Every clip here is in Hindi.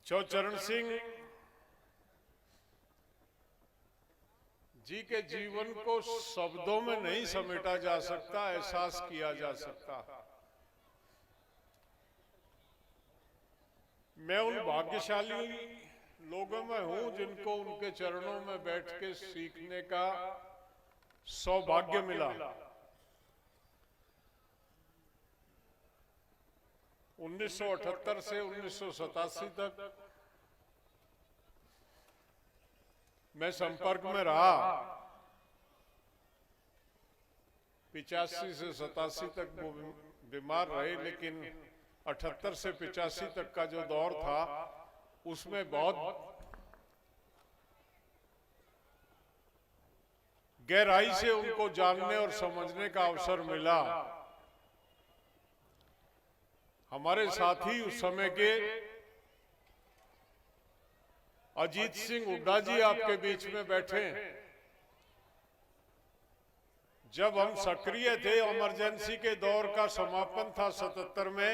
चौचरण सिंह जी के जीवन को शब्दों में नहीं समेटा जा सकता, एहसास किया जा सकता। मैं उन भाग्यशाली लोगों में हूं जिनको उनके चरणों में बैठ के सीखने का सौभाग्य मिला। 1978 से 1987 तक मैं संपर्क में रहा। 85 से 87 तक वो बीमार रहे, लेकिन 78 से 85 तक का जो दौर था उसमें बहुत गहराई से उनको जानने और समझने का अवसर मिला। हमारे साथी उस समय के अजीत सिंह हुड्डा जी आपके बीच में बैठे। जब हम सक्रिय थे, इमरजेंसी के दौर का समापन था 77 में,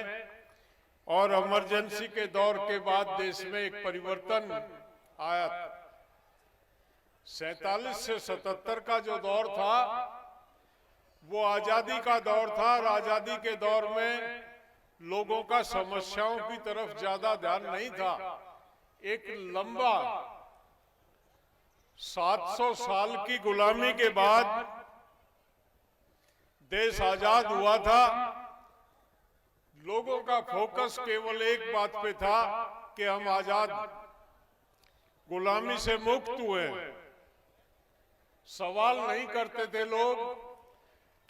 और इमरजेंसी के दौर के बाद देश में एक परिवर्तन आया। 47 से 77 का जो दौर था वो आजादी का दौर था, और आजादी के दौर में लोगों का समस्याओं की तरफ ज्यादा ध्यान नहीं था। एक लंबा 700 साल की गुलामी के बाद देश आजाद हुआ था। लोगों का फोकस केवल एक बात पे था कि हम आजाद, गुलामी से मुक्त हुए। सवाल नहीं करते थे लोग,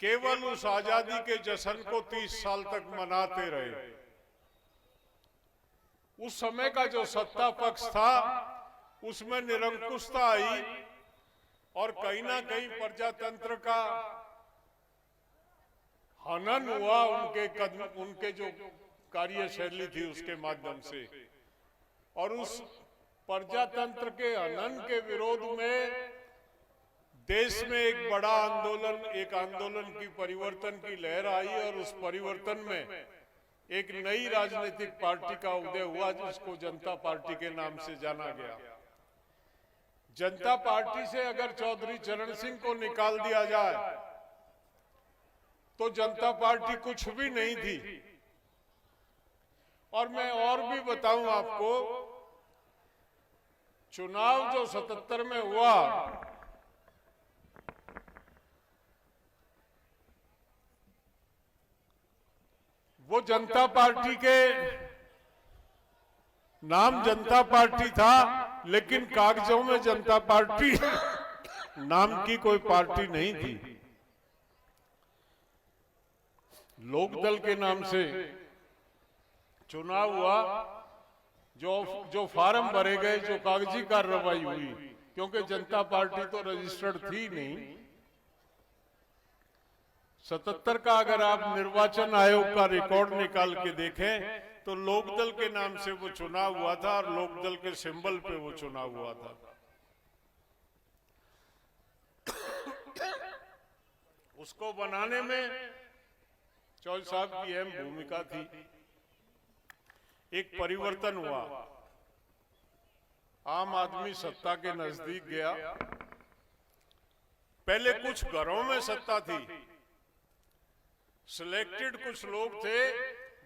केवल उस आजादी के जश्न को 30 साल तक मनाते रहे। उस समय का जो सत्ता पक्ष था उसमें निरंकुशता आई, और कहीं ना कहीं प्रजातंत्र का हनन हुआ उनके जो कार्यशैली थी उसके माध्यम से। और उस प्रजातंत्र के हनन के विरोध में देश में एक बड़ा आंदोलन, एक आंदोलन की परिवर्तन की लहर आई, और उस परिवर्तन में एक नई राजनीतिक पार्टी का उदय हुआ जिसको जनता पार्टी के नाम से जाना गया। जनता पार्टी से अगर चौधरी चरण सिंह को निकाल दिया जाए तो जनता पार्टी कुछ भी नहीं थी। और मैं और भी बताऊं आपको, चुनाव जो 77 में हुआ वो जनता पार्टी के नाम जनता पार्टी था, लेकिन कागजों में जनता पार्टी नाम की कोई पार्टी नहीं थी। लोकदल के नाम से चुनाव हुआ। जो फार्म भरे गए, जो कागजी कार्रवाई हुई, क्योंकि जनता पार्टी तो रजिस्टर्ड थी नहीं। 77 का अगर आप निर्वाचन आयोग का रिकॉर्ड निकाल के देखें तो लोकदल के नाम से वो चुनाव हुआ था, और लोकदल के सिंबल पे वो चुनाव हुआ था। उसको बनाने में चौधरी साहब की अहम भूमिका थी। एक परिवर्तन हुआ, आम आदमी सत्ता के नजदीक गया। पहले कुछ घरों में सत्ता थी, सिलेक्टेड कुछ लोग थे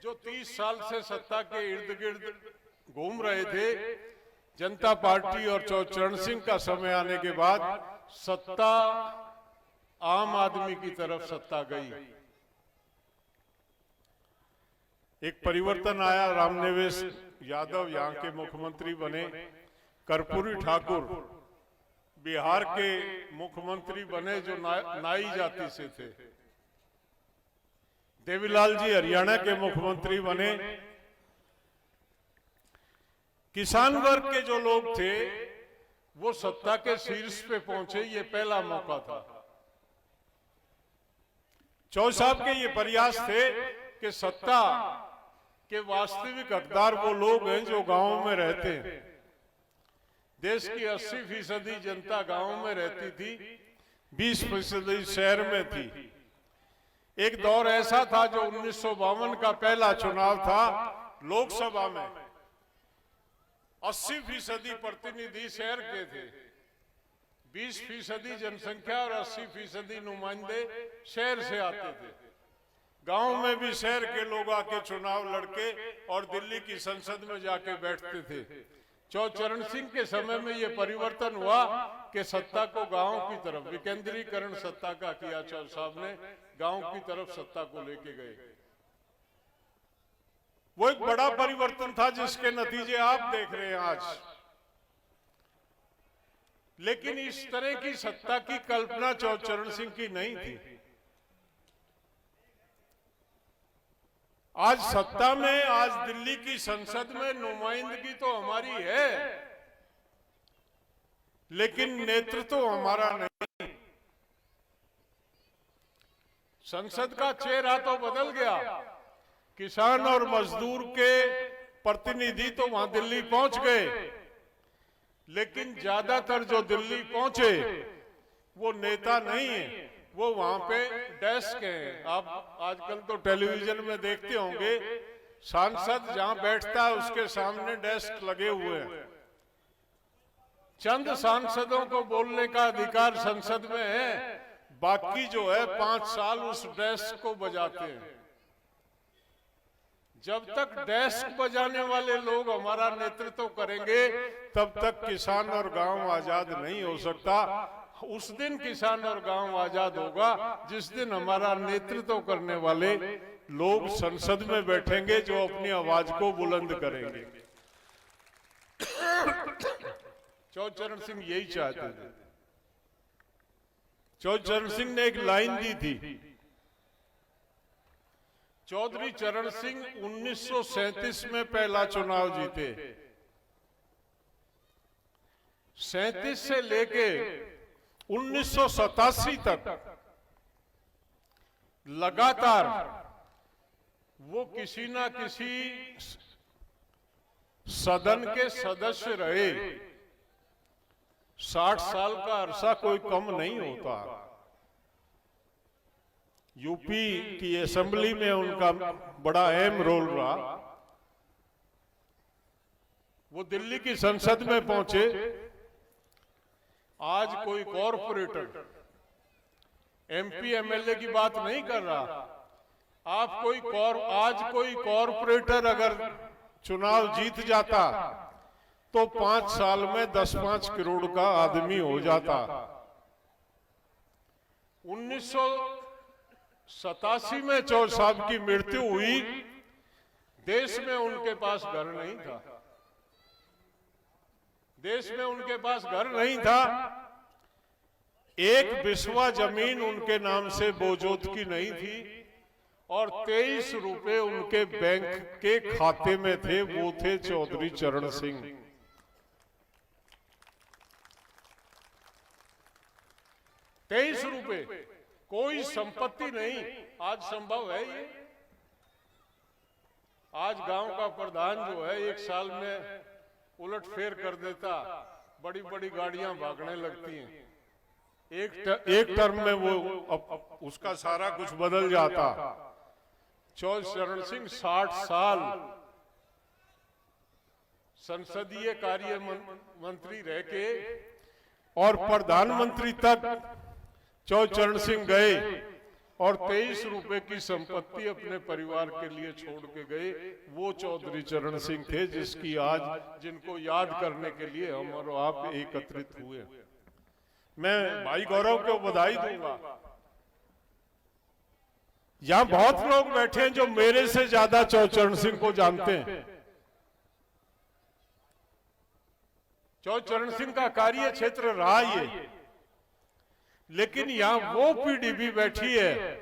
जो 30 साल से सत्ता के इर्द गिर्द घूम रहे थे। जनता पार्टी और चौचरण सिंह का समय आने के बाद सत्ता आम आदमी की तरफ सत्ता गई। एक परिवर्तन आया, रामनिवेश यादव यहाँ के मुख्यमंत्री बने। कर्पूरी ठाकुर बिहार के मुख्यमंत्री बने जो नाई जाति से थे। देवीलाल जी हरियाणा के मुख्यमंत्री बने। किसान वर्ग के जो लोग थे वो सत्ता के शीर्ष पे पहुंचे, ये पहला मौका था। चौधरी साहब के ये प्रयास थे कि सत्ता के वास्तविक हकदार वो लोग हैं जो गांवों में रहते हैं। देश की 80% जनता गांवों में रहती थी, 20% शहर में थी। एक दौर ऐसा था जो 1952 का पहला चुनाव था लोकसभा में, 80% प्रतिनिधि शहर के थे, 20% जनसंख्या और 80% नुमाइंदे शहर से आते थे। गांव में भी शहर के लोग आके चुनाव लड़के और दिल्ली की संसद में जाके बैठते थे। चौचरण सिंह के समय में ये परिवर्तन हुआ कि सत्ता को गांव की तरफ, विकेंद्रीकरण सत्ता का किया चौर साहब ने, गांव की तरफ सत्ता को लेके गए। वो एक बड़ा परिवर्तन था जिसके नतीजे आप देख रहे हैं आज। लेकिन इस तरह की सत्ता की कल्पना चौचरण सिंह की नहीं थी। आज सत्ता में, आज दिल्ली की संसद में नुमाइंदगी तो हमारी है, लेकिन नेतृत्व तो हमारा नहीं। संसद का चेहरा तो बदल गया। किसान और मजदूर के प्रतिनिधि तो वहां दिल्ली पहुंच गए, लेकिन ज्यादातर जो दिल्ली पहुंचे वो नेता नहीं है, वो वहां पे डेस्क है। आप आजकल तो टेलीविजन में देखते होंगे, सांसद जहां बैठता है उसके सामने डेस्क लगे हुए हैं। चंद सांसदों को बोलने का अधिकार संसद में है, बाकी जो है 5 साल उस डेस्क को बजाते हैं। जब तक डेस्क बजाने वाले लोग हमारा नेतृत्व करेंगे, तब तक किसान और गांव आजाद नहीं हो सकता। उस दिन किसान और गांव आजाद होगा जिस दिन हमारा नेतृत्व करने वाले लोग संसद में बैठेंगे, जो अपनी आवाज को बुलंद करेंगे। चौचरण सिंह यही चाहते थे। चौचरण सिंह ने एक लाइन दी थी। चौधरी चरण सिंह 1937 में पहला चुनाव जीते। 37 से लेके 1987 तक लगातार वो किसी ना किसी सदन के सदस्य रहे। 60 साल का अरसा कोई कम नहीं होता। यूपी की असेंबली में उनका बड़ा अहम रोल रहा। वो दिल्ली की संसद में पहुंचे। आज कोई कॉरपोरेटर एमपी एमएलए की बात नहीं कर रहा। आप आज कोई कॉरपोरेटर अगर चुनाव जीत जाता तो 5 साल में 10-5 करोड़ का आदमी हो जाता। 1987 में चौर साहब की मृत्यु हुई। देश में उनके पास घर नहीं था। देश में उनके पास घर नहीं था। एक बिस्वा जमीन उनके नाम से बोजोत की नहीं थी और 23 रुपए उनके बैंक के खाते में थे। वो थे चौधरी चरण सिंह। 23 रुपए, कोई संपत्ति नहीं। आज संभव है ये? आज गांव का प्रधान जो है 1 साल में उलट फेर कर देता, बड़ी बड़ी गाड़ियां भागने लगती हैं। एक टर्म में वो उसका सारा कुछ बदल जाता। चौधरी चरण सिंह 60 साल संसदीय कार्य मंत्री रह के और प्रधानमंत्री तक चौधरी चरण सिंह गए और 23 रुपए की संपत्ति अपने परिवार के लिए छोड़ के गए। वो चौधरी चरण सिंह थे जिसकी आज, जिनको याद करने के लिए हम और आप एकत्रित हुए। मैं भाई गौरव को बधाई दूंगा। यहां बहुत लोग बैठे हैं जो मेरे से ज्यादा चौधरी चरण सिंह को जानते हैं। चौधरी चरण सिंह का कार्य क्षेत्र रहा ये, लेकिन यहां वो पीढ़ी भी बैठी है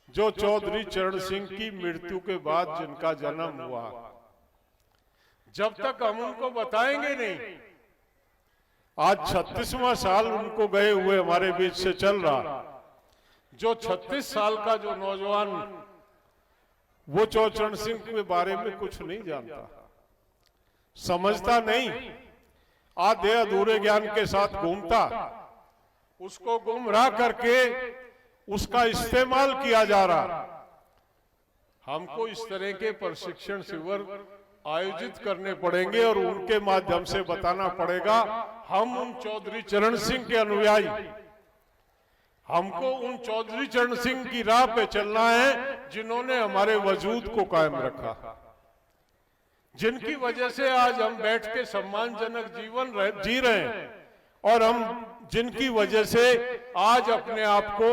जो चौधरी चरण सिंह की मृत्यु के बाद जिनका जन्म हुआ। जब तक हम उनको बताएंगे नहीं, आज 36वां साल उनको गए हुए हमारे बीच से चल रहा। जो 36 साल का जो नौजवान, वो चौधरी चरण सिंह के बारे में कुछ नहीं जानता, समझता नहीं, आधे अधूरे ज्ञान के साथ घूमता। उसको गुमराह करके उसका इस्तेमाल किया जा रहा। हमको इस तरह के प्रशिक्षण शिविर आयोजित करने पड़ेंगे और उनके माध्यम से बताना पड़ेगा हम उन चौधरी चरण सिंह के अनुयायी, हमको उन चौधरी चरण सिंह की राह पे चलना है जिन्होंने हमारे वजूद को कायम रखा, जिनकी वजह से आज हम बैठ के सम्मानजनक जीवन जी रहे हैं, और हम जिनकी वजह से आज अपने आप को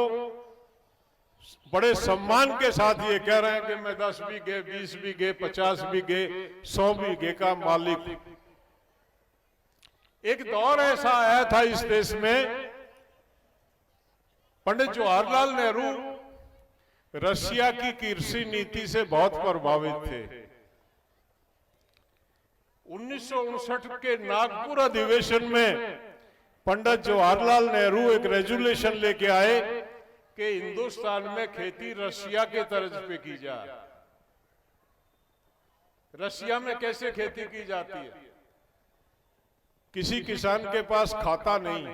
बड़े सम्मान के साथ ये कह रहे हैं कि मैं 10 बीघे, 20 बीघे, 50 बीघे, 100 बीघे का मालिक। एक दौर ऐसा आया था इस देश में, पंडित जवाहरलाल नेहरू रशिया की कृषि नीति से बहुत प्रभावित थे। 1959 के नागपुर अधिवेशन में पंडित जवाहरलाल नेहरू एक रेजुलेशन लेके आए कि हिंदुस्तान में खेती रशिया के तर्ज पे की जाए। रशिया में कैसे खेती की जाती है? किसी किसान के पास खाता नहीं,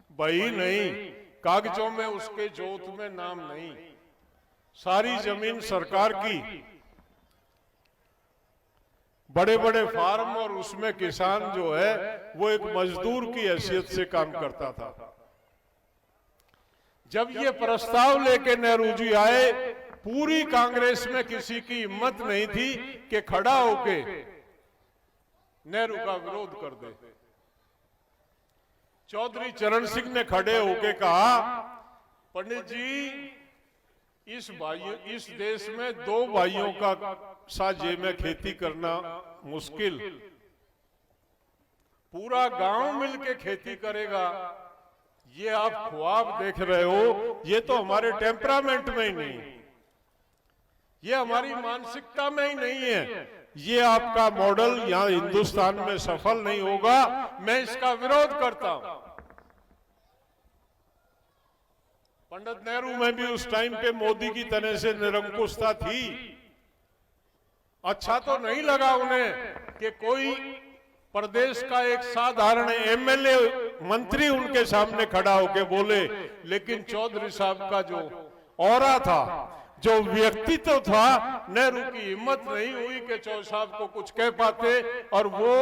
बही नहीं, कागजों में उसके जोत में नाम नहीं, सारी जमीन सरकार की, बड़े बड़े फार्म, और उसमें किसान जो है वो एक मजदूर की हैसियत से काम करता था। जब ये प्रस्ताव लेके नेहरू जी आए, पूरी कांग्रेस में किसी की हिम्मत नहीं थी कि खड़ा होके नेहरू का विरोध कर दे। चौधरी चरण सिंह ने खड़े होके कहा, पंडित जी इस देश में 2 भाइयों का साझे में खेती करना मुश्किल, पूरा गांव मिलके खेती करेगा, ये आप ख्वाब देख रहे हो, ये तो हमारे टेम्परामेंट में ही नहीं, ये हमारी मानसिकता में ही नहीं है, ये आपका मॉडल यहाँ हिंदुस्तान में सफल नहीं होगा, मैं इसका विरोध करता हूं। पंडित नेहरू में भी उस टाइम पे मोदी की तरह से निरंकुशता थी। अच्छा तो नहीं लगा उन्हें कि कोई प्रदेश का एक साधारण एमएलए मंत्री उनके सामने खड़ा होके बोले, लेकिन चौधरी साहब का जो ऑरा था, जो व्यक्तित्व था, नेहरू की हिम्मत नहीं हुई कि चौधरी साहब को कुछ कह पाते, और वो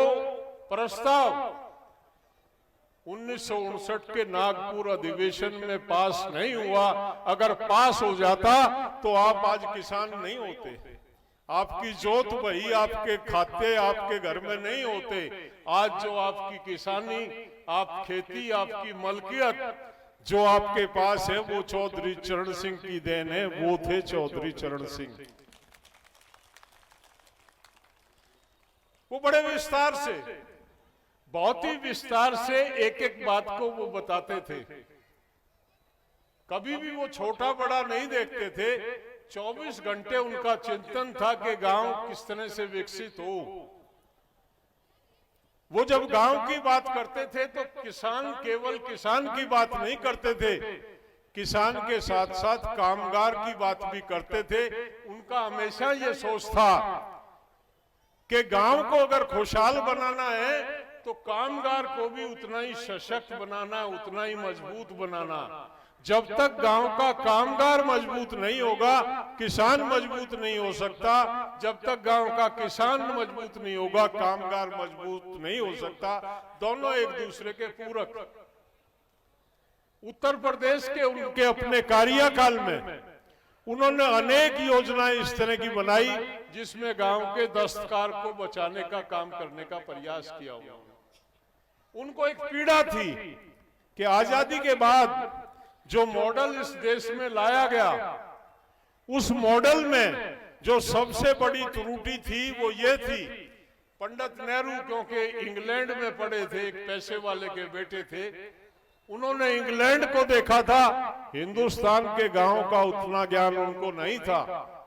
प्रस्ताव 1959 के नागपुर अधिवेशन में पास नहीं हुआ। अगर पास हो जाता तो आप आज किसान नहीं होते, आपकी जोत वही आपके खाते आपके घर में नहीं होते। आज जो आपकी किसानी, आप खेती, आपकी मलकियत जो आपके पास है, वो चौधरी चरण सिंह की देन है। वो थे चौधरी चरण सिंह। वो बड़े विस्तार से, बहुत ही विस्तार से एक एक बात को वो बताते थे। कभी भी वो छोटा बड़ा नहीं देखते थे। 24 घंटे उनका चिंतन था कि गांव किस तरह से विकसित हो। वो जब गांव की बात करते थे तो किसान, केवल किसान की बात नहीं करते थे, किसान के साथ साथ कामगार की बात भी करते थे। उनका हमेशा ये सोच था कि गांव को अगर खुशहाल बनाना है तो कामगार को भी उतना ही सशक्त बनाना, उतना ही मजबूत बनाना। जब तक गांव का कामगार मजबूत नहीं होगा, किसान मजबूत नहीं हो सकता। जब तक गांव का किसान मजबूत नहीं होगा, कामगार मजबूत नहीं हो सकता। दोनों एक दूसरे के पूरक। उत्तर प्रदेश के उनके अपने कार्यकाल में उन्होंने अनेक योजनाएं इस तरह की बनाई जिसमें गांव के दस्तकार को बचाने का काम करने का प्रयास किया हुआ। उनको एक पीड़ा थी कि आजादी के बाद जो मॉडल इस देश में लाया गया, उस मॉडल में जो सबसे बड़ी त्रुटि थी वो ये थी, पंडित नेहरू क्योंकि इंग्लैंड में पढ़े थे, एक पैसे वाले के बेटे थे, उन्होंने इंग्लैंड को देखा था। हिंदुस्तान के गांव का उतना ज्ञान उनको नहीं था।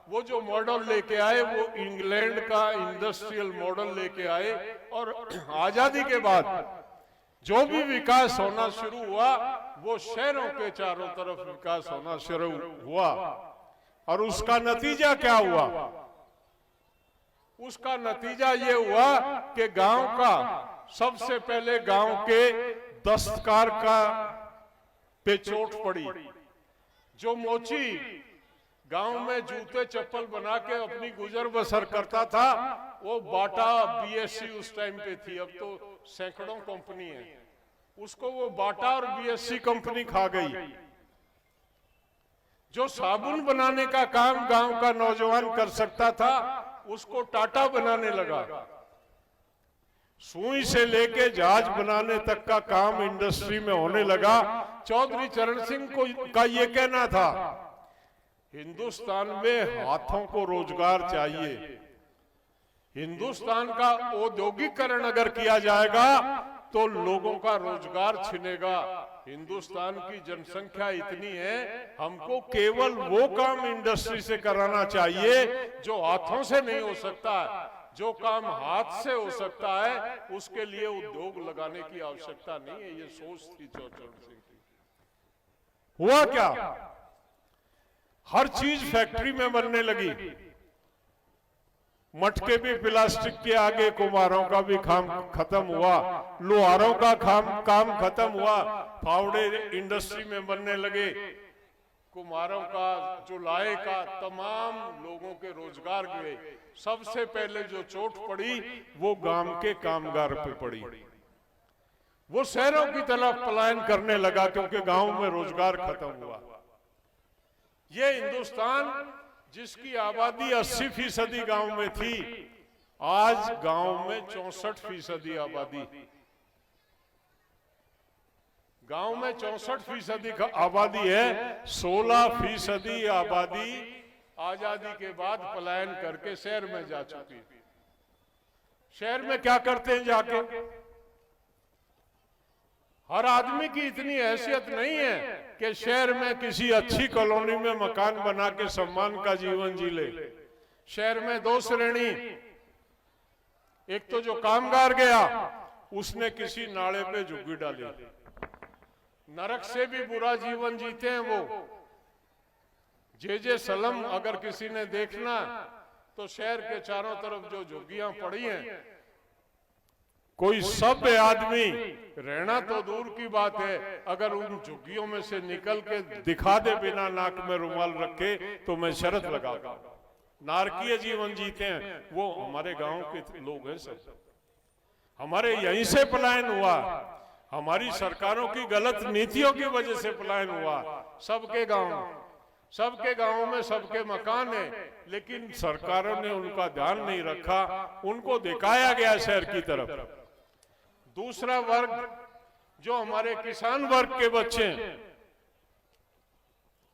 वो जो मॉडल लेके आए वो इंग्लैंड का इंडस्ट्रियल मॉडल लेके आए, और आजादी के बाद जो भी विकास होना शुरू हुआ वो शहरों के चारों तरफ विकास होना शुरू हुआ। और उसका नतीजा क्या हुआ? उसका नतीजा ये हुआ कि गांव का, सबसे पहले गांव के दस्तकार का पे चोट पड़ी। जो मोची गांव में जूते चप्पल बना के अपनी गुजर बसर करता था। वो बाटा बीएससी उस टाइम पे थी, अब तो सैकड़ों कंपनी है, उसको वो बाटा और बीएससी कंपनी खा गई। जो साबुन बनाने का काम गांव का नौजवान कर सकता था, उसको टाटा बनाने लगा। सुई से लेके जहाज बनाने तक का काम इंडस्ट्री में होने लगा। चौधरी चरण सिंह को का ये कहना था, हिंदुस्तान में हाथों को रोजगार चाहिए। हिंदुस्तान का औद्योगिकरण अगर किया जाएगा तो लोगों का रोजगार छिनेगा। हिंदुस्तान की जनसंख्या इतनी है, हमको केवल वो काम इंडस्ट्री से कराना चाहिए जो हाथों से नहीं हो सकता। जो काम हाथ से हो सकता है उसके लिए उद्योग लगाने की आवश्यकता नहीं है। ये सोच थी चौधरी सिंह की। हुआ क्या? हर चीज फैक्ट्री में बनने लगी। मटके भी प्लास्टिक के आगे, कुम्हारों का भी काम खत्म हुआ, लोहारों का काम खत्म हुआ, फावड़े इंडस्ट्री में बनने लगे। कुम्हारों का, चुलाई का, तमाम लोगों के रोजगार गए। सबसे पहले जो चोट पड़ी वो गांव के कामगार पे पड़ी। वो शहरों की तरफ पलायन करने लगा क्योंकि गांव में रोजगार खत्म हुआ। ये हिंदुस्तान जिसकी आबादी 80% गांव में थी, आज गांव में 64% आबादी। गांव में 64% आबादी है। 16% आबादी आजादी के बाद पलायन करके शहर में जा चुकी। शहर में क्या करते हैं जाके? हर आदमी की इतनी हैसियत नहीं है कि शहर में किसी अच्छी कॉलोनी में मकान बना के सम्मान का जीवन जी ले। शहर में दो श्रेणी, एक तो जो कामगार गया उसने किसी नाले पे झुग्गी डाली, नरक से भी बुरा जीवन जीते हैं वो। जे सलम अगर किसी ने देखना तो शहर के चारों तरफ जो झुग्गियां पड़ी हैं, कोई सभ्य आदमी रहना तो दूर की बात है, अगर उन झुग्गियों में से निकल के दिखा दे बिना नाक में रुमाल रखे तो मैं शर्त लगाऊंगा। नारकीय जीवन जीते हैं वो हमारे गांव के लोग हैं। सब हमारे यहीं से पलायन हुआ, हमारी सरकारों की गलत नीतियों की वजह से पलायन हुआ। सबके गांवों में सबके मकान है, लेकिन सरकारों ने उनका ध्यान नहीं रखा, उनको दिखाया गया शहर की तरफ। दूसरा वर्ग जो हमारे किसान वर्ग के बच्चे हैं,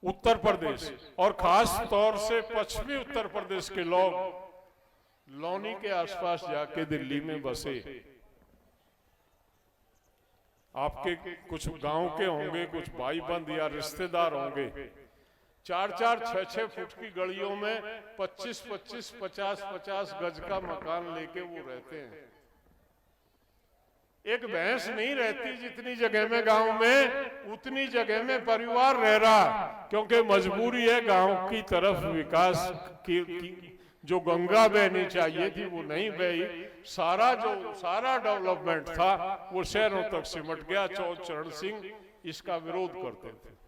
उत्तर प्रदेश और खास तौर से पश्चिमी उत्तर प्रदेश के लोग लौनी के आसपास जाके दिल्ली में बसे। आपके कुछ गांव के होंगे, कुछ भाई बंद या रिश्तेदार होंगे। 4-4, 6-6 फुट की गलियों में 25-25, 50-50 गज का मकान लेके वो रहते हैं। एक भैंस नहीं रहती जितनी जगह में गांव में, उतनी जगह में परिवार रह रहा, क्योंकि मजबूरी है। गांव की तरफ विकास की जो गंगा बहनी चाहिए थी वो नहीं बही। सारा डेवलपमेंट था वो शहरों तक सिमट गया। चौधरी चरण सिंह इसका विरोध करते थे।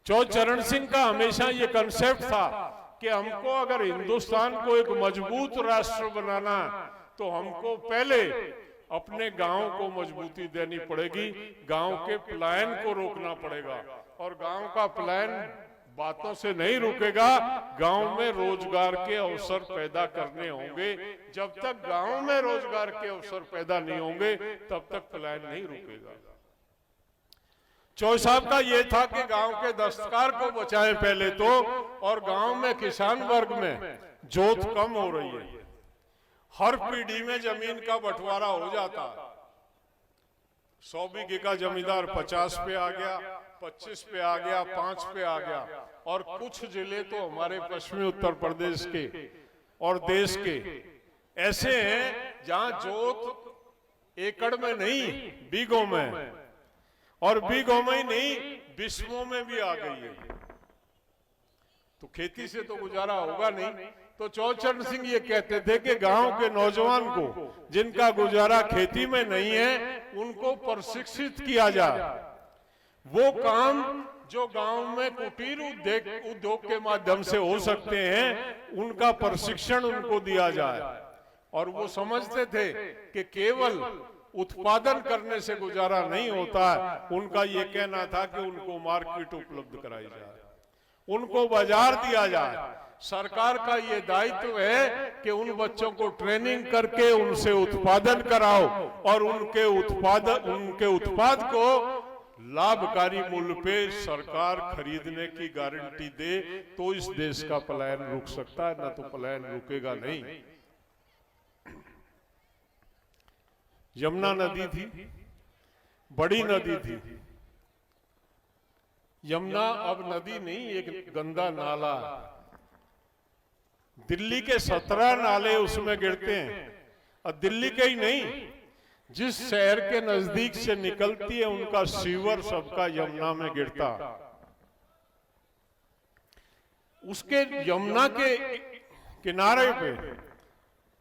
चौधरी चरण सिंह का हमेशा ये कंसेप्ट था कि हमको अगर हिंदुस्तान को एक मजबूत राष्ट्र बनाना तो हमको पहले अपने गांव को मजबूती देनी पड़ेगी, गांव के पलायन को रोकना पड़ेगा। और गांव का पलायन बातों से नहीं रुकेगा, गांव में रोजगार के अवसर पैदा करने होंगे। जब तक गांव में रोजगार के अवसर पैदा नहीं होंगे तब तक पलायन नहीं रुकेगा। चौधरी साहब का ये था कि गांव के दस्तकार को बचाएं पहले तो, और गांव में किसान वर्ग में जोत कम हो रही है। हर पीढ़ी में जमीन का बंटवारा हो जाता। 100 बीघे का जमींदार 50 पे आ गया, 25 पे आ गया, 5 पे आ गया। और कुछ जिले तो हमारे पश्चिमी उत्तर प्रदेश के और देश के ऐसे हैं जहां जोत एकड़ में नहीं बीघों में, और बीघों में ही नहीं बिस्मों में भी आ गई है। तो खेती से तो गुजारा होगा नहीं। तो चौधरी चरण सिंह ये कहते थे कि गांव के नौजवान को जिनका गुजारा खेती में नहीं है उनको प्रशिक्षित किया जाए। वो काम जो गांव में कुटीर उद्योग के माध्यम से हो सकते हैं, उनका प्रशिक्षण उनको दिया जाए। और वो समझते थे कि केवल उत्पादन करने से गुजारा नहीं होता है। उनका ये कहना था कि उनको मार्केट उपलब्ध कराई जाए, उनको बाजार दिया जाए। सरकार का ये दायित्व है कि उन बच्चों को ट्रेनिंग करके उनसे उत्पादन कराओ और उनके उत्पाद को लाभकारी मूल्य पे सरकार खरीदने की गारंटी दे, तो इस देश का पलायन रुक सकता है, न तो पलायन रुकेगा नहीं। यमुना नदी थी, बड़ी नदी थी। यमुना अब नदी नहीं, एक गंदा नाला है। दिल्ली के 17 नाले उसमें गिरते हैं, और दिल्ली के ही नहीं, जिस शहर के नजदीक से निकलती है उनका सीवर सबका यमुना में गिरता। उसके यमुना के किनारे पे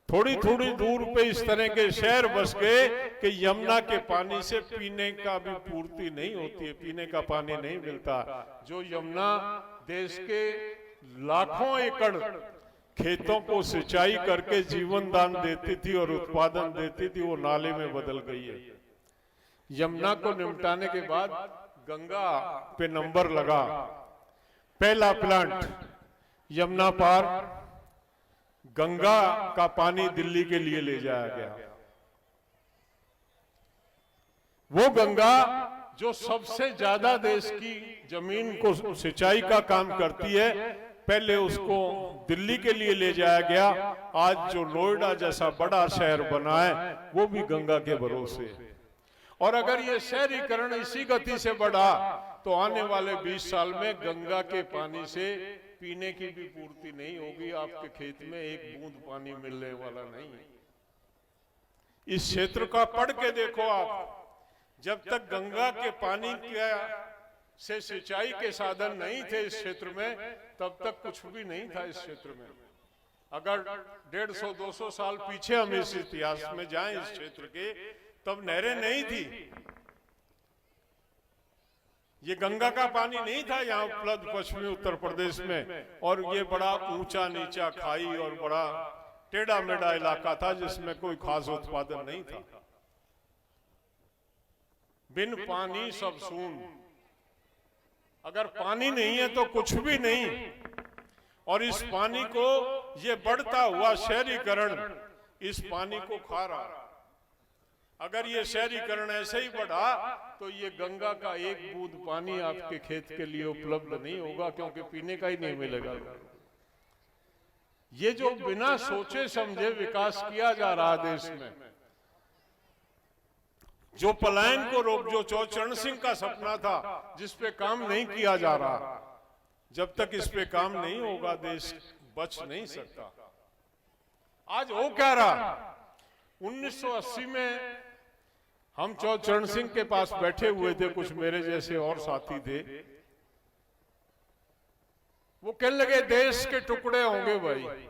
थोड़ी थोड़ी दूर पे इस तरह के शहर बस गए कि यमुना के पानी से पीने का भी पूर्ति नहीं होती है, पीने का पानी नहीं मिलता। जो यमुना देश के लाखों एकड़ खेतों को सिंचाई करके जीवन दान देती थी और उत्पादन देती थी, वो नाले में बदल गई है। यमुना को निपटाने के बाद गंगा पे नंबर लगा। पहला प्लांट यमुना पार गंगा का पानी दिल्ली के लिए ले जाया गया। वो गंगा जो सबसे ज्यादा देश की जमीन को सिंचाई का काम करती है, पहले उसको दिल्ली के लिए ले जाया गया। आज जो नोएडा जैसा बड़ा शहर बना है वो भी गंगा के भरोसे है। और अगर ये शहरीकरण इसी गति से बढ़ा तो आने वाले 20 साल में गंगा के पानी से पीने की भी पूर्ति नहीं होगी। आपके खेत में एक बूंद पानी मिलने वाला नहीं है। इस क्षेत्र का पढ़ के देखो आप, जब तक गंगा के पानी से सिंचाई के साधन नहीं थे इस क्षेत्र में, तब तक कुछ भी नहीं था इस क्षेत्र में। अगर 150-200 साल पीछे हम इस इतिहास में जाएं इस क्षेत्र के, तब नहरें नहीं थी, ये गंगा का पानी नहीं था यहाँ उपलब्ध पश्चिमी उत्तर प्रदेश में। और ये बड़ा ऊंचा नीचा खाई और बड़ा टेढ़ा मेढ़ा इलाका था जिसमें कोई खास उत्पादन नहीं था। बिन पानी सब सून, अगर पानी नहीं है तो कुछ भी नहीं। और इस पानी को, ये बढ़ता हुआ शहरीकरण इस पानी को खा रहा। अगर ये शहरीकरण ऐसे ही बढ़ा तो ये गंगा का एक बूंद पानी आपके खेत के लिए उपलब्ध नहीं होगा, क्योंकि पीने का ही नहीं मिलेगा। ये जो बिना सोचे समझे विकास किया जा रहा देश में, जो पलायन को रोक, जो चरण सिंह का सपना था जिस पे काम नहीं किया जा रहा, जब तक इस पे काम नहीं होगा देश बच नहीं सकता। आज हो क्या रहा, 1980 में हम चरण सिंह के पास बैठे हुए थे, कुछ मेरे जैसे और साथी थे। वो कहने लगे देश के टुकड़े होंगे भाई।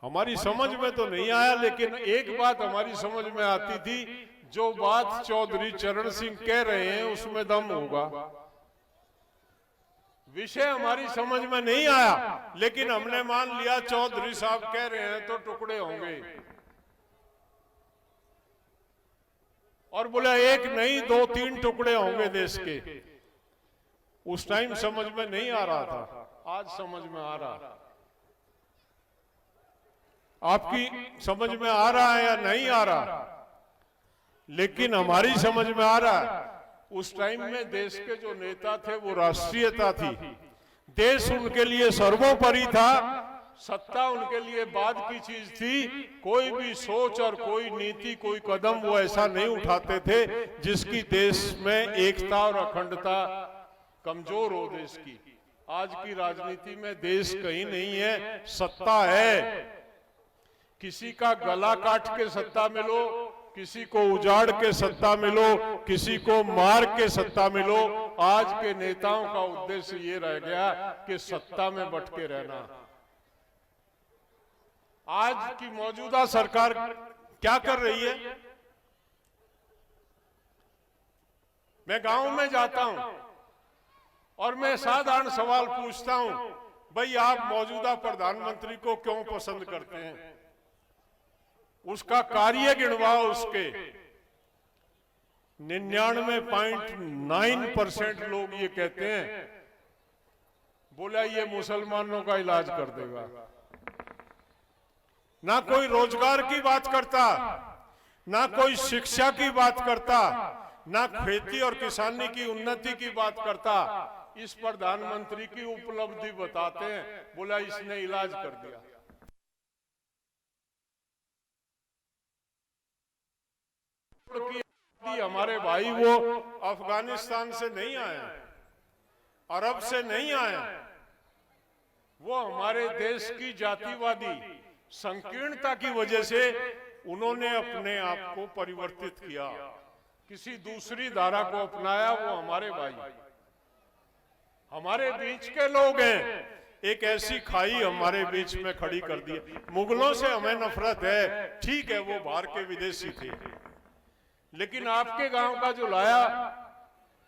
हमारी समझ में तो नहीं आया, लेकिन एक बात हमारी समझ में आती थी, जो बात चौधरी चरण सिंह कह रहे हैं उसमें दम होगा। विषय हमारी समझ में नहीं आया, लेकिन हमने मान लिया चौधरी साहब कह रहे हैं तो टुकड़े होंगे। और बोला एक नहीं 2-3 टुकड़े होंगे देश के। उस टाइम समझ में नहीं आ रहा था, आज समझ में आ रहा। आपकी समझ में आ रहा है या नहीं आ रहा, लेकिन हमारी समझ में आ रहा है। उस टाइम में देश के जो नेता थे वो राष्ट्रीयता थी, देश उनके लिए सर्वोपरि था, सत्ता उनके लिए बाद की चीज थी। कोई भी सोच और कोई नीति, कोई कदम वो ऐसा नहीं उठाते थे जिसकी देश में एकता और अखंडता कमजोर हो देश की। आज की राजनीति में देश कहीं नहीं है, सत्ता है। किसी का गला काट के सत्ता में लो, किसी को उजाड़ के सत्ता में लो, किसी को मार के सत्ता में लो। आज के नेताओं का उद्देश्य ये रह गया कि सत्ता में बटके रहना। आज की मौजूदा सरकार क्या कर रही है? मैं गांव में जाता हूं और मैं साधारण सवाल पूछता हूं, भाई आप मौजूदा प्रधानमंत्री को क्यों पसंद करते हैं? उसका कार्य गिनवाओ। उसके 99.9% लोग ये कहते हैं, बोला ये मुसलमानों का इलाज कर देगा। ना कोई रोजगार की बात करता, ना कोई शिक्षा की बात करता, ना खेती और किसानी की उन्नति की बात करता। इस प्रधानमंत्री की उपलब्धि बताते हैं, बोला इसने इलाज कर दिया। हमारे भाई वो अफगानिस्तान से नहीं आए, अरब से नहीं आए, वो हमारे देश की जातिवादी संकीर्णता की वजह से उन्होंने अपने आप को परिवर्तित किया, किसी दूसरी धारा को अपनाया। वो हमारे भाई, हमारे बीच के लोग हैं। एक ऐसी खाई हमारे बीच में खड़ी कर दी। मुगलों से हमें नफरत है, ठीक है, वो बाहर के विदेशी थे, लेकिन आपके गांव का जो लाया,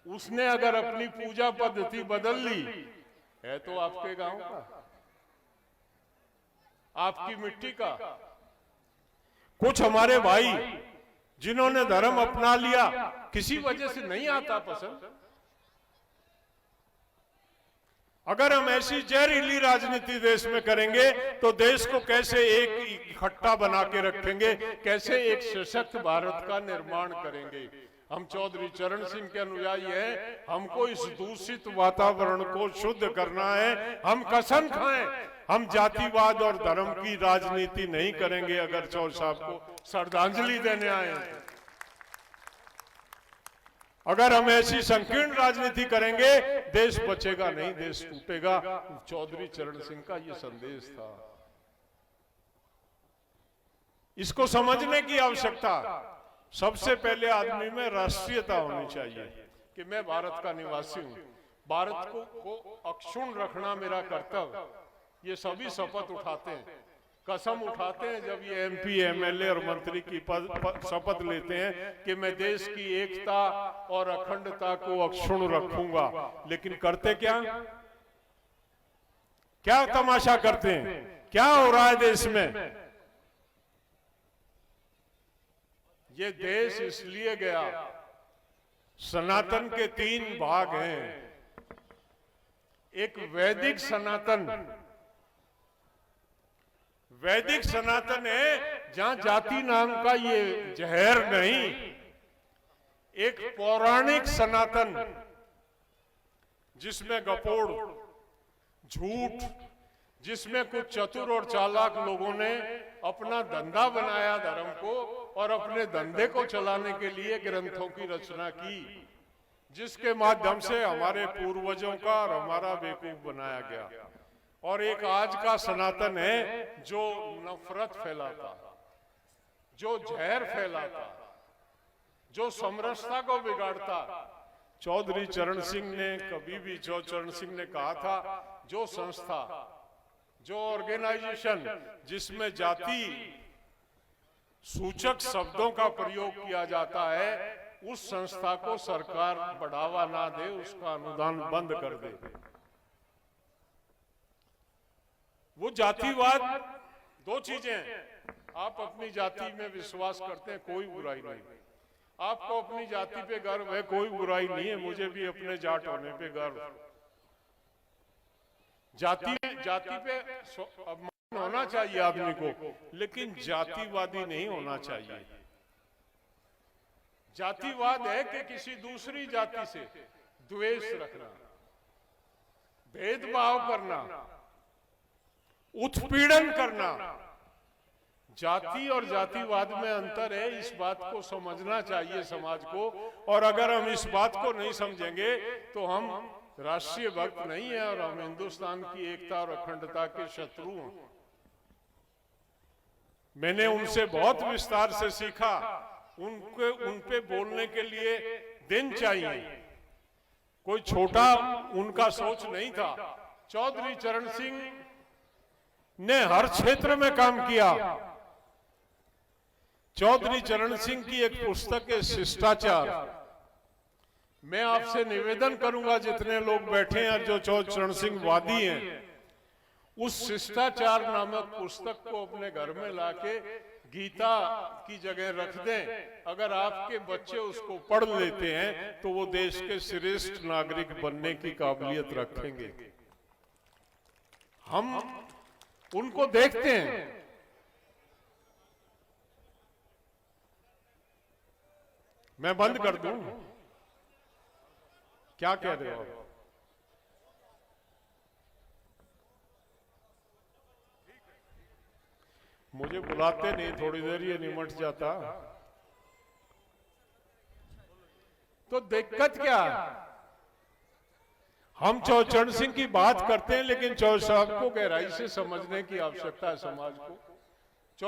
उसने अगर अपनी पूजा पद्धति बदल ली है तो आपके गांव का, आपकी मिट्टी का। कुछ हमारे भाई जिन्होंने धर्म अपना लिया, किसी वजह से नहीं आता पसंद। अगर हम ऐसी जहरीली राजनीति देश में करेंगे तो देश को कैसे एक इकट्ठा बना के रखेंगे, कैसे एक सशक्त भारत का निर्माण करेंगे? हम चौधरी चरण सिंह के अनुयायी हैं, हमको इस दूषित वातावरण को शुद्ध करना है। हम कसम खाएं, हम जातिवाद और धर्म की राजनीति नहीं करेंगे। अगर चौर साहब को श्रद्धांजलि देने आए, अगर हम ऐसी संकीर्ण राजनीति करेंगे, देश बचेगा नहीं, देश टूटेगा। चौधरी चरण सिंह का ये संदेश था। इसको समझने की आवश्यकता, सबसे पहले आदमी में राष्ट्रीयता होनी चाहिए कि मैं भारत का निवासी हूं, भारत को अक्षुण्ण रखना मेरा कर्तव्य। ये सभी शपथ उठाते हैं, कसम उठाते हैं जब ये एमपी, एमएलए और मंत्री की शपथ लेते हैं कि मैं देश की एकता और अखंडता को अक्षुण्ण रखूंगा। लेकिन करते क्या? क्या तमाशा करते हैं? क्या हो रहा है देश में? ये देश इसलिए गया, सनातन के 3 भाग हैं। एक वैदिक सनातन, वैदिक सनातन है जहां जाति नाम का ये जहर नहीं। एक पौराणिक सनातन जिसमें गपोड़, झूठ, जिसमें कुछ चतुर और चालाक लोगों ने अपना धंधा बनाया धर्म को, और अपने धंधे को चलाने के लिए ग्रंथों की रचना की, जिसके माध्यम से हमारे पूर्वजों का और हमारा बेवकूफ बनाया गया। और एक आज का सनातन है जो नफरत फैलाता, जो जहर फैलाता, जो समरसता को बिगाड़ता। चौधरी चरण सिंह ने कभी भी, चौधरी चरण सिंह ने कहा था, जो संस्था, जो ऑर्गेनाइजेशन जिसमें जाति सूचक शब्दों का प्रयोग किया जाता है, उस संस्था को सरकार बढ़ावा ना दे, उसका अनुदान बंद कर दे। वो जातिवाद, 2 चीजें हैं। आप अपनी जाति में विश्वास करते हैं, कोई बुराई नहीं। आपको अपनी जाति पे गर्व है, कोई बुराई नहीं है। मुझे भी अपने जाट होने पे गर्व। जाति पे अभिमान होना चाहिए आदमी को, लेकिन जातिवादी नहीं होना चाहिए। जातिवाद है कि किसी दूसरी जाति से द्वेष रखना, भेदभाव करना, उत्पीड़न करना। जाति और जातिवाद में अंतर है, इस बात को समझना चाहिए समाज को। और अगर हम इस बात को नहीं समझेंगे तो हम राष्ट्रीय भक्त नहीं है और हम हिंदुस्तान की एकता और अखंडता के शत्रु हैं। मैंने उनसे बहुत विस्तार से सीखा। उन पे बोलने के लिए दिन चाहिए, कोई छोटा उनका सोच नहीं था। चौधरी चरण सिंह ने हर क्षेत्र में काम किया। चौधरी चरण सिंह की एक पुस्तक है शिष्टाचार, मैं आपसे निवेदन करूंगा, जितने लोग बैठे हैं जो चरण सिंह वादी हैं, उस शिष्टाचार नामक पुस्तक को अपने घर में लाके गीता की जगह रख दें। अगर आपके बच्चे उसको पढ़ लेते हैं तो वो देश के श्रेष्ठ नागरिक बनने की काबिलियत रखेंगे। हम उनको देखते हैं। मैं बंद कर दूं? क्या कह रहे हो? मुझे बुलाते नहीं, थोड़ी देर ये निमट जाता तो दिक्कत क्या? हम चरण सिंह की बात करते हैं, लेकिन साहब को गहराई से समझने की आवश्यकता है समाज को।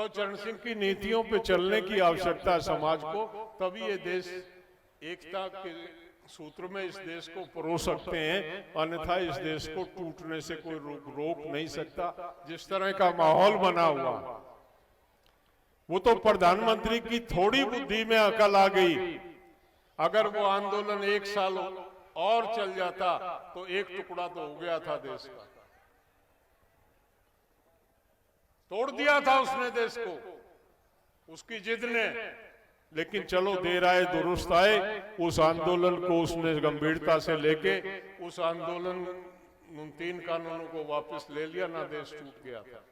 चरण सिंह की नीतियों पे चलने की आवश्यकता है समाज को, तभी ये देश एकता के सूत्र में इस देश को परो सकते हैं, अन्यथा इस देश को टूटने से कोई रोक नहीं सकता। जिस तरह का माहौल बना हुआ, वो तो प्रधानमंत्री की थोड़ी बुद्धि में अकल आ गई। अगर वो आंदोलन 1 साल और चल जाता तो एक टुकड़ा तो हो गया था देश का। तोड़ दिया था उसने देश को, उसकी जिद ने। लेकिन चलो देर आए दुरुस्त आए, उस आंदोलन को उसने गंभीरता से लेके उस आंदोलन 3 कानूनों को वापस ले लिया, ना देश टूट गया था।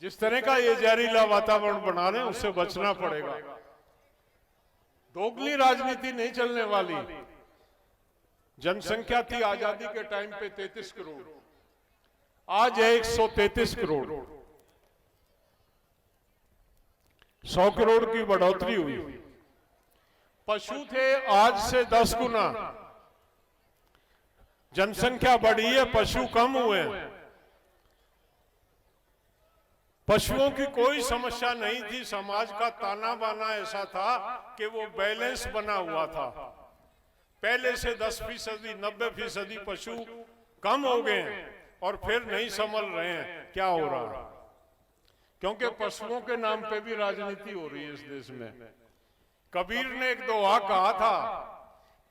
जिस तरह का ये जहरीला वातावरण बना रहे हैं, उससे बचना पड़ेगा। दोगली राजनीति नहीं चलने वाली। जनसंख्या थी आजादी के टाइम पे 33 करोड़, आज है 133 करोड़। 100 करोड़ की बढ़ोतरी हुई। पशु थे आज से 10 गुना। जनसंख्या बढ़ी है, पशु कम हुए। पशुओं की कोई समस्या नहीं थी। समाज का ताना बाना ऐसा था कि वो बैलेंस बना हुआ था। पहले से 10%, 90% पशु कम हो गए हैं और फिर नहीं संभल रहे हैं। क्या हो रहा है? क्योंकि पशुओं के नाम पे भी राजनीति हो रही है इस देश में। कबीर ने एक दोहा कहा था,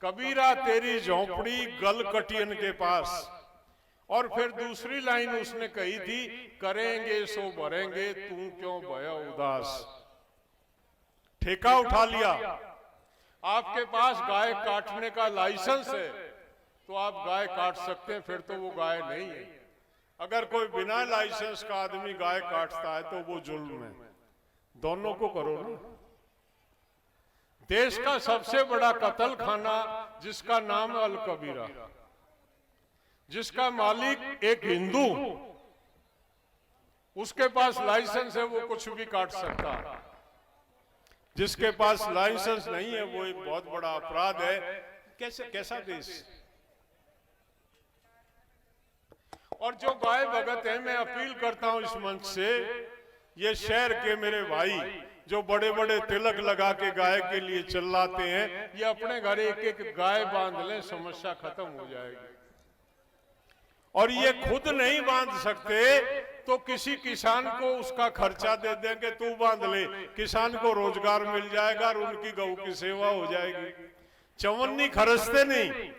कबीरा तेरी झोंपड़ी गल कटियन के पास। और फिर दूसरी लाइन उसने कही थी, करेंगे सो भरेंगे, तू क्यों भया उदास। ठेका उठा लिया। आपके पास गाय काटने का लाइसेंस है तो आप गाय काट सकते हैं, फिर तो वो गाय नहीं है। अगर कोई बिना लाइसेंस का आदमी गाय काटता है तो वो जुल्म है। दोनों को करो ना। देश का सबसे बड़ा कत्ल खाना जिसका नाम है अल कबीरा, जिसका मालिक एक हिंदू, उसके पास लाइसेंस है, वो कुछ भी काट सकता है। जिसके पास लाइसेंस नहीं है वो एक बहुत बड़ा अपराध है। कैसा देश? और जो गाय भगत है, मैं अपील करता हूं इस मंच से, ये शहर के मेरे भाई जो बड़े बड़े तिलक लगा के गाय के लिए चिल्लाते हैं, ये अपने घर एक एक गाय बांध लें, समस्या खत्म हो जाएगी। और ये खुद नहीं बांध सकते तो किसी किसान को उसका खर्चा दे देंगे, तू बांध ले। किसान को रोजगार मिल जाएगा और उनकी गऊ की सेवा हो जाएगी। चवन्नी खरचते नहीं।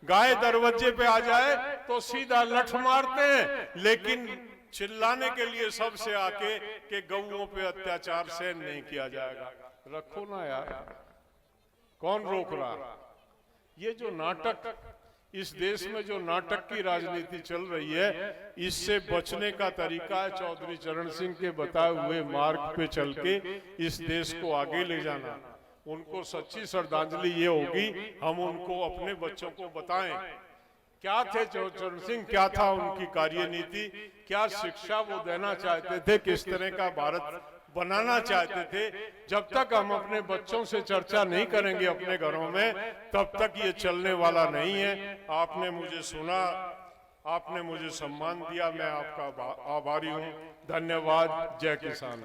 गाय दरवाजे पे आ जाए तो सीधा लठ मारते हैं, लेकिन चिल्लाने के लिए सबसे आके कि गऊओं पे अत्याचार सहन नहीं किया जाएगा। रखो ना यार, कौन रोक रहा? ये जो नाटक इस देश में जो नाटक की राजनीति चल रही है, इससे बचने का तरीका है चौधरी चरण सिंह के बताए हुए मार्ग पे चल के इस देश को आगे ले जाना। उनको सच्ची श्रद्धांजलि ये होगी, हम उनको अपने बच्चों को बताएं क्या थे चरण सिंह, क्या था उनकी कार्यनीति, क्या शिक्षा वो देना चाहते थे, किस तरह का भारत बनाना चाहते थे। जब तक हम अपने बच्चों से चर्चा नहीं करेंगे अपने घरों में, तब तक ये चलने वाला नहीं है। आपने मुझे सुना, आपने मुझे सम्मान दिया, मैं आपका आभारी हूँ। धन्यवाद। जय किसान।